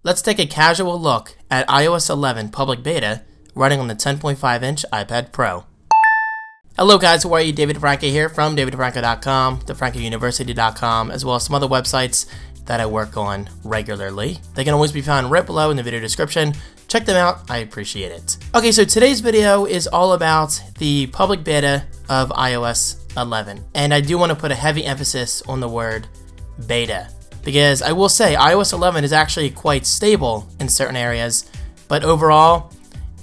let's take a casual look at iOS 11 public beta running on the 10.5-inch iPad Pro. Hello guys, how are you? David Franco here from davidfranco.com, thefrancouniversity.com, as well as some other websites that I work on regularly. They can always be found right below in the video description. Check them out, I appreciate it. Okay, so today's video is all about the public beta of iOS 11. And I do want to put a heavy emphasis on the word beta, because I will say iOS 11 is actually quite stable in certain areas, but overall,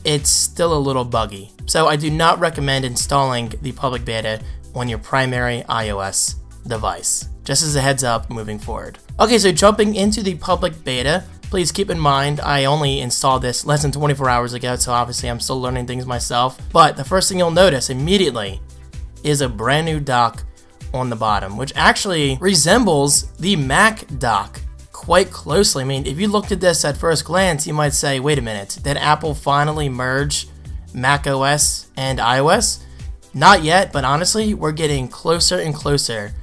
it's still a little buggy. So I do not recommend installing the public beta on your primary iOS device, just as a heads up moving forward. Okay, so jumping into the public beta, please keep in mind I only installed this less than 24 hours ago, so obviously I'm still learning things myself. But the first thing you'll notice immediately is a brand new dock on the bottom, which actually resembles the Mac dock quite closely. I mean, if you looked at this at first glance, you might say, wait a minute, did Apple finally merge Mac OS and iOS? Not yet, but honestly, we're getting closer and closer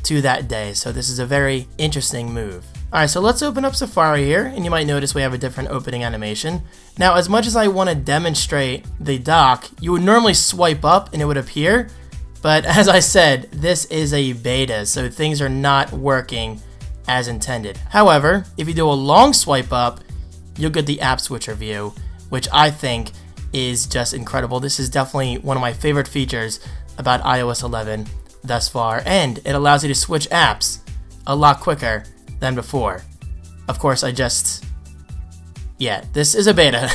to that day, so this is a very interesting move. Alright, so let's open up Safari here, and you might notice we have a different opening animation. Now, as much as I want to demonstrate the dock, you would normally swipe up and it would appear, but as I said, this is a beta, so things are not working as intended. However, if you do a long swipe up, you'll get the app switcher view, which I think is just incredible. This is definitely one of my favorite features about iOS 11 thus far, and it allows you to switch apps a lot quicker than before. Of course, this is a beta,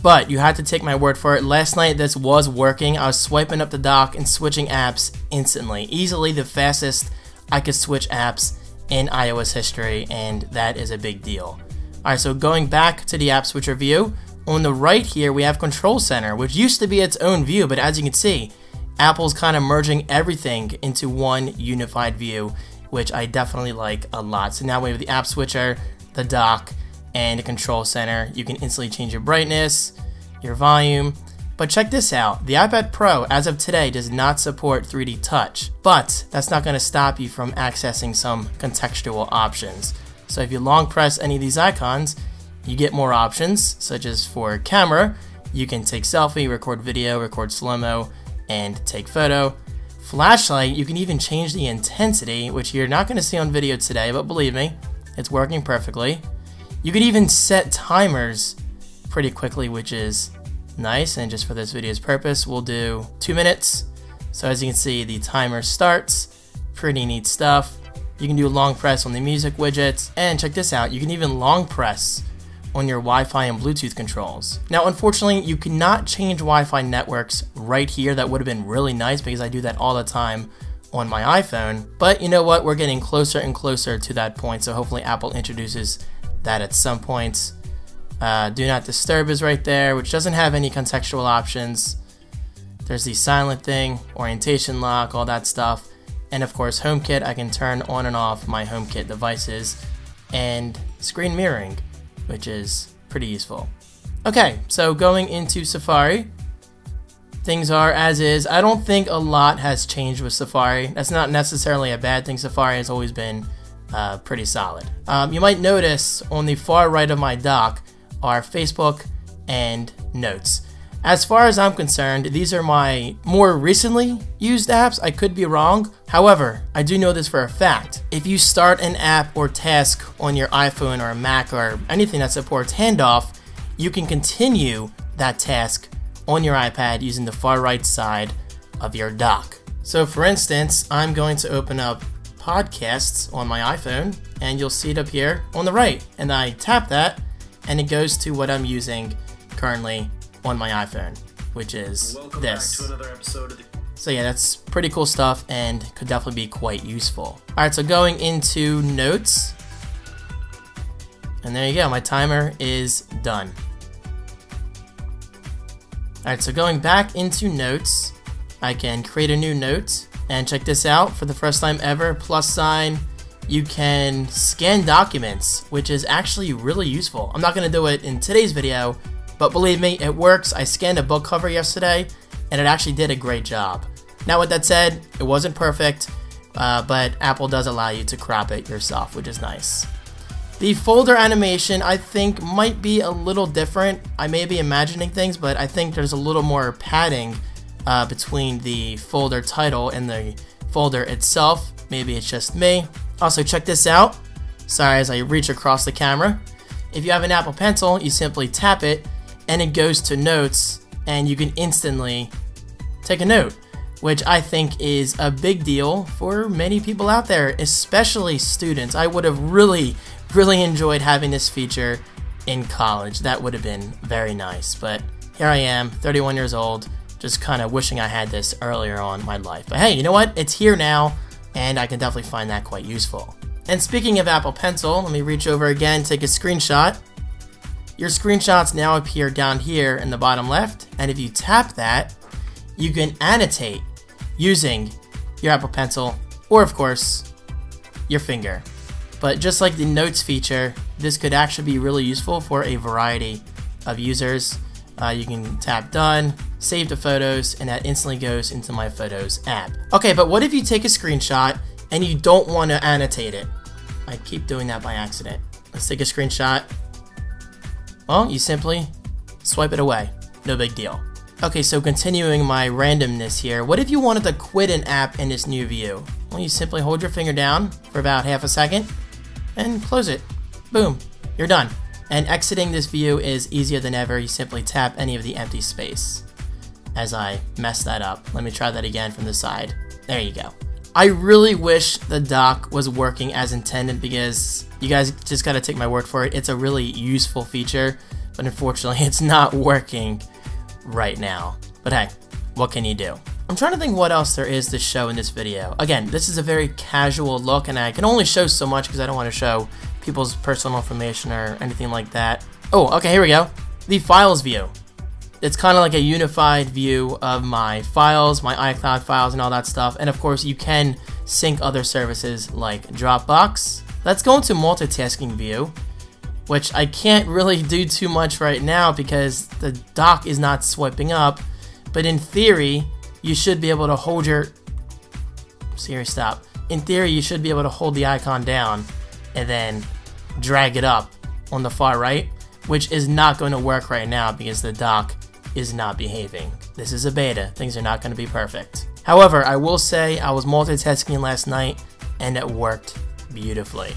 but you have to take my word for it. Last night this was working. I was swiping up the dock and switching apps instantly. Easily the fastest I could switch apps in iOS history, and that is a big deal. Alright, so going back to the app switcher view, on the right here we have Control Center, which used to be its own view, but as you can see, Apple's kind of merging everything into one unified view, which I definitely like a lot. So now we have the app switcher, the dock, and the Control Center. You can instantly change your brightness, your volume. But check this out, the iPad Pro as of today does not support 3D touch, but that's not going to stop you from accessing some contextual options. So if you long press any of these icons, you get more options, such as for camera, you can take selfie, record video, record slow-mo, and take photo. Flashlight, you can even change the intensity, which you're not going to see on video today, but believe me, it's working perfectly. You can even set timers pretty quickly, which is nice, and just for this video's purpose, we'll do 2 minutes. So as you can see, the timer starts. Pretty neat stuff. You can do a long press on the music widgets, and check this out, you can even long press on your Wi-Fi and Bluetooth controls. Now, unfortunately, you cannot change Wi-Fi networks right here. That would have been really nice because I do that all the time on my iPhone. But you know what? We're getting closer and closer to that point, so hopefully Apple introduces that at some point. Do not disturb is right there, which doesn't have any contextual options. There's the silent thing, orientation lock, all that stuff. And of course, HomeKit, I can turn on and off my HomeKit devices, and screen mirroring, which is pretty useful. Okay, so going into Safari, things are as is. I don't think a lot has changed with Safari. That's not necessarily a bad thing. Safari has always been pretty solid. You might notice on the far right of my dock are Facebook and Notes. As far as I'm concerned, these are my more recently used apps. I could be wrong. However, I do know this for a fact. If you start an app or task on your iPhone or a Mac or anything that supports handoff, you can continue that task on your iPad using the far right side of your dock. So for instance, I'm going to open up Podcasts on my iPhone, and you'll see it up here on the right. And I tap that, and it goes to what I'm using currently on my iPhone, which is Welcome this. Back to another episode of the So yeah, that's pretty cool stuff and could definitely be quite useful. Alright, so going into Notes, and there you go, my timer is done. Alright, so going back into Notes, I can create a new note, and check this out, for the first time ever, plus sign, you can scan documents, which is actually really useful. I'm not going to do it in today's video, but believe me, it works. I scanned a book cover yesterday, and it actually did a great job. Now with that said, it wasn't perfect, but Apple does allow you to crop it yourself, which is nice. The folder animation, I think, might be a little different. I may be imagining things, but I think there's a little more padding between the folder title and the folder itself. Maybe it's just me. Also, check this out. Sorry, as I reach across the camera. If you have an Apple Pencil, you simply tap it, and it goes to Notes, and you can instantly take a note, which I think is a big deal for many people out there, especially students. I would have really enjoyed having this feature in college. That would have been very nice, but here I am, 31 years old, just kind of wishing I had this earlier on in my life. But hey, you know what? It's here now, and I can definitely find that quite useful. And speaking of Apple Pencil, let me reach over again, take a screenshot. Your screenshots now appear down here in the bottom left, and if you tap that, you can annotate using your Apple Pencil, or of course, your finger. But just like the Notes feature, this could actually be really useful for a variety of users. You can tap Done, save the photos, and that instantly goes into my Photos app. Okay, but what if you take a screenshot and you don't want to annotate it? I keep doing that by accident. Let's take a screenshot. Well, you simply swipe it away. No big deal. Okay, so continuing my randomness here, what if you wanted to quit an app in this new view? Well, you simply hold your finger down for about half a second and close it. Boom, you're done. And exiting this view is easier than ever. You simply tap any of the empty space. As I mess that up, let me try that again from the side. There you go. I really wish the dock was working as intended, because you guys just gotta take my word for it. It's a really useful feature, but unfortunately it's not working right now. But hey, what can you do? I'm trying to think what else there is to show in this video. Again, this is a very casual look, and I can only show so much because I don't want to show people's personal information or anything like that. Oh, okay, here we go. The Files view. It's kind of like a unified view of my files, my iCloud files, and all that stuff. And of course, you can sync other services like Dropbox. Let's go into Multitasking view, which I can't really do too much right now because the dock is not swiping up. But in theory, you should be able to hold your... Siri, stop. In theory, you should be able to hold the icon down and then drag it up on the far right, which is not going to work right now because the dock is not behaving. This is a beta. Things are not going to be perfect. However, I will say I was multitasking last night and it worked beautifully.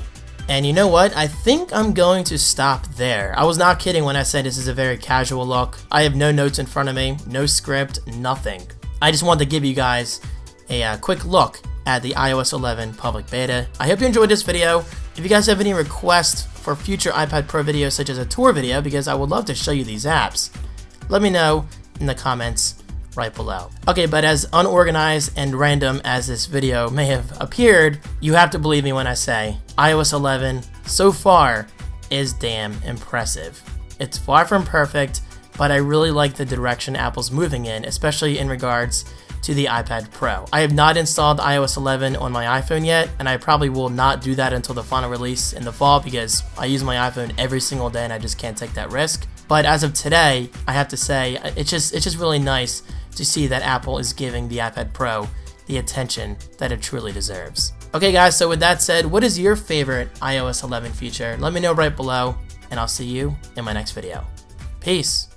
And you know what? I think I'm going to stop there. I was not kidding when I said this is a very casual look. I have no notes in front of me, no script, nothing. I just wanted to give you guys a quick look at the iOS 11 public beta. I hope you enjoyed this video. If you guys have any requests for future iPad Pro videos, such as a tour video, because I would love to show you these apps, let me know in the comments right below. Okay, but as unorganized and random as this video may have appeared, you have to believe me when I say iOS 11 so far is damn impressive. It's far from perfect, but I really like the direction Apple's moving in, especially in regards to the iPad Pro. I have not installed iOS 11 on my iPhone yet, and I probably will not do that until the final release in the fall because I use my iPhone every single day and I just can't take that risk. But as of today, I have to say, it's just really nice to see that Apple is giving the iPad Pro the attention that it truly deserves. Okay guys, so with that said, what is your favorite iOS 11 feature? Let me know right below, and I'll see you in my next video. Peace.